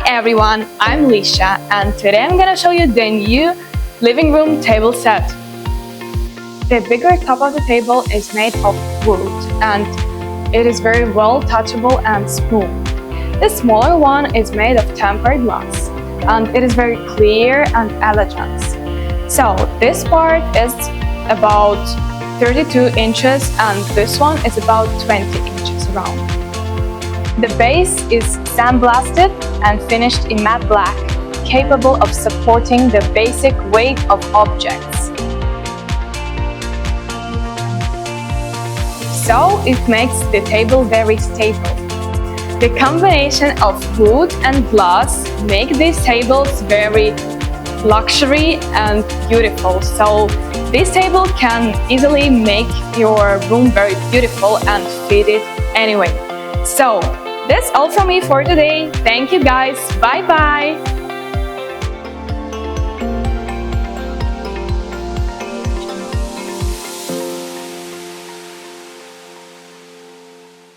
everyone, I'm Lisha and today I'm gonna show you the new living room table set. The bigger top of the table is made of wood and it is very well touchable and smooth. The smaller one is made of tempered glass and it is very clear and elegant. So this part is about 32 inches and this one is about 20 inches around. The base is sandblasted and finished in matte black, capable of supporting the basic weight of objects. So it makes the table very stable. The combination of wood and glass make these tables very luxury and beautiful. So this table can easily make your room very beautiful and fit it anyway. So that's all from me for today. Thank you guys. Bye bye.